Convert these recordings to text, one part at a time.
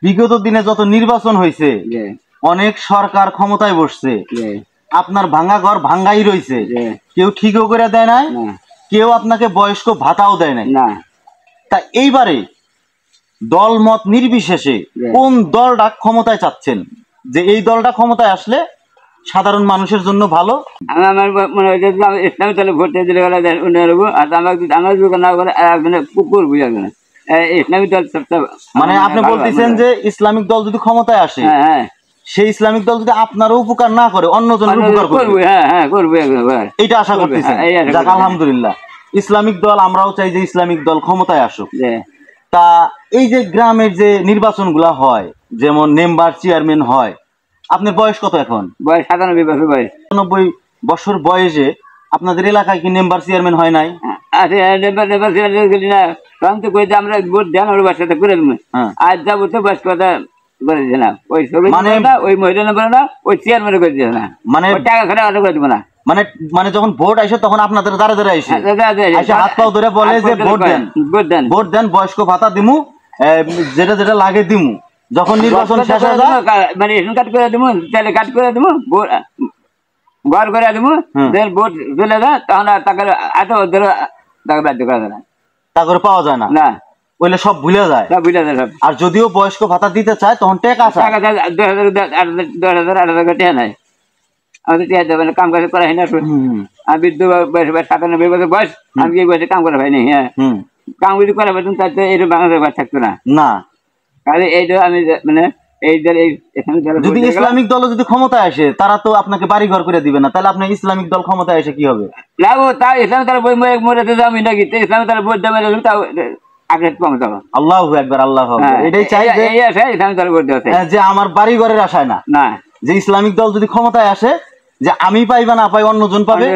বিগত দিনে যত নির্বাচন হয়েছে অনেক সরকার ক্ষমতায় বসছে, আপনার ভাঙ্গা ঘর ভাঙ্গাই রয়েছে, কেউ ঠিকও করে দেয় নাই, কেউ আপনাকে বয়স্ক ভাতাও দেয় নাই। তা এইবারে দল মত নির্বিশেষে কোন দলটা ক্ষমতায় চাচ্ছেন, যে এই দলটা ক্ষমতায় আসলে সাধারণ মানুষের জন্য ভালো? আমার মনে হয় ইসলামী দলে ভোট দিলে আর আমার না করে কুকুর বুঝা না ইসলামিক দল। মানে আপনি বলতেছেন যে ইসলামিক দল যদি ক্ষমতায় আসে, সেই ইসলামিক দল যদি আপনারও উপকার না করে অন্যজনের উপকার করবে, এইটা আশা করতেছেন। যাক আলহামদুলিল্লাহ, ইসলামিক দল আমরাও চাই যে ইসলামিক দল ক্ষমতায় আসুক। তা এই যে গ্রামের যে নির্বাচন গুলা হয়, যেমন মেম্বার চেয়ারম্যান হয়, আপনার বয়স কত এখন? বয়স 97 বছর। বয়স 97 বছর বয়সে আপনাদের এলাকায় কি মেম্বার চেয়ারম্যান হয় নাই? আমরা ভোট দেন ওর বাসাতে করে দেবো, আজ যাবো তো বয়স কথা করে না, ওই মানে ওই মহিলা নেবে না, ওই চেয়ারম্যান করে দিচ্ছে না, মানে টাকা খারাপ অর্ডার করে দেবো না। মানে মানে যখন ভোট আসে তখন আপনাদের দাঁড়ে দাঁড়ে এসে হাত পাও ধরে বলে যে ভোট দেন, ভোট দেন, ভোট দেন, বয়স্ক ভাতা দিমু, যেটা যেটা লাগে দিমু। যখন নির্বাচন শেষ হয়ে যায় মানে রেশন কার্ড করে দেবো, তাহলে কার্ড করে দেবো, ঘর করে দেবো, ভোট চলে যায়, তখন আর টাকা এত ধরে টাকা বাধ্য করা যায় না, টাকা পাওয়া যায় না, না ওইলে সব ভুলে যায়, সব ভুলে যায়। আর যদিও বয়স্ক ভাতা দিতে চায় তখন টাকা চায়, 10,000 8,000 টাকা নাই, আমাদের টিয়া দেবে না, কাম কাজ করা হয় না। আমি বৃদ্ধ বয়স 97 বছর বয়স, আমি এই বয়সে কাম করা হয়নি। হ্যাঁ, কাম যদি করা পারতাম তাতে এইটা বাংলাদেশ বাদ থাকতো না। না তাহলে এইটা আমি মানে এই দল যদি ইসলামিক দল যদি ক্ষমতায় আসে তারা তো আপনাকে বাড়ি ঘর করে দিবে না, তাহলে আপনি ইসলামিক দল ক্ষমতায় এসে কি হবে? লাগো তাই ইসলামিক দল বই মরে আমি নাকি ইসলামিক দল ভোট দেবে তাও আগে পৌঁছ যাবো। আল্লাহু আকবার, আল্লাহ এটাই চাই যে আমার বাড়ি ঘরের আশায় না, না যে ইসলামিক দল যদি ক্ষমতায় আসে, যে আমি পাইবা না পাই অন্যজন পাবে,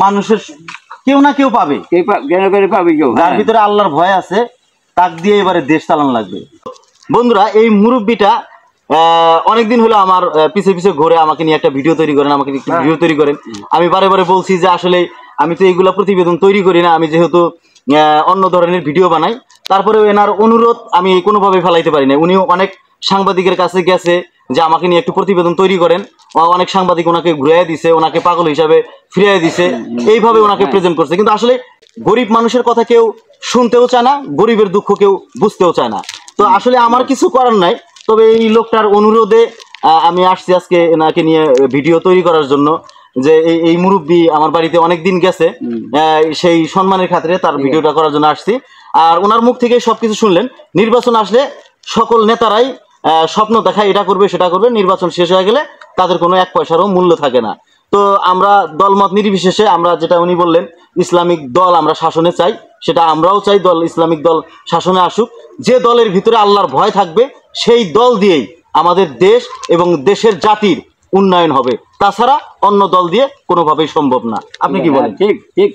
মানুষের কেউ না কেউ পাবে, যার ভিতরে আল্লাহর ভয় আছে তাক দিয়ে এবারে দেশ চালানো লাগবে। বন্ধুরা, এই মুরব্বিটা অনেকদিন হলো আমার পিছে পিছে ঘুরে আমাকে নিয়ে একটা ভিডিও তৈরি করেন, আমাকে ভিডিও তৈরি করেন। আমি বারে বারে বলছি যে আসলে আমি তো এইগুলা প্রতিবেদন তৈরি করি না, আমি যেহেতু অন্য ধরনের ভিডিও বানাই, তারপরে এনার অনুরোধ আমি কোনোভাবে ফেলাইতে পারি না। উনিও অনেক সাংবাদিকের কাছে গেছে যে আমাকে নিয়ে একটু প্রতিবেদন তৈরি করেন, অনেক সাংবাদিক ওনাকে ঘুরাইয়া দিছে, ওনাকে পাগল হিসাবে ফিরিয়ে দিছে, এইভাবে ওনাকে প্রেজেন্ট করছে। কিন্তু আসলে গরিব মানুষের কথা কেউ শুনতেও চায় না, গরিবের দুঃখ কেউ বুঝতেও চায় না। তো আসলে আমার কিছু করার নাই, তবে এই লোকটার অনুরোধে আমি আসছি আজকে এনাকে নিয়ে ভিডিও তৈরি করার জন্য, যে এই মুরব্বী আমার বাড়িতে অনেকদিন গেছে, সেই সম্মানের খাতিরে তার ভিডিওটা করার জন্য আসছি। আর ওনার মুখ থেকে সবকিছু শুনলেন। নির্বাচন আসলে সকল নেতারাই স্বপ্ন দেখায় এটা করবে সেটা করবে, নির্বাচন শেষ হয়ে গেলে তাদের কোনো এক পয়সারও মূল্য থাকে না। তো আমরা দলমত নির্বিশেষে আমরা যেটা উনি বললেন ইসলামিক দল আমরা শাসনে চাই, সেটা আমরাও চাই, দল ইসলামিক দল শাসনে আসুক। যে দলের ভিতরে আল্লাহর ভয় থাকবে সেই দল দিয়েই আমাদের দেশ এবং দেশের জাতির উন্নয়ন হবে, তাছাড়া অন্য দল দিয়ে কোনোভাবেই সম্ভব না। আপনি কি বলেন? ঠিক ঠিক।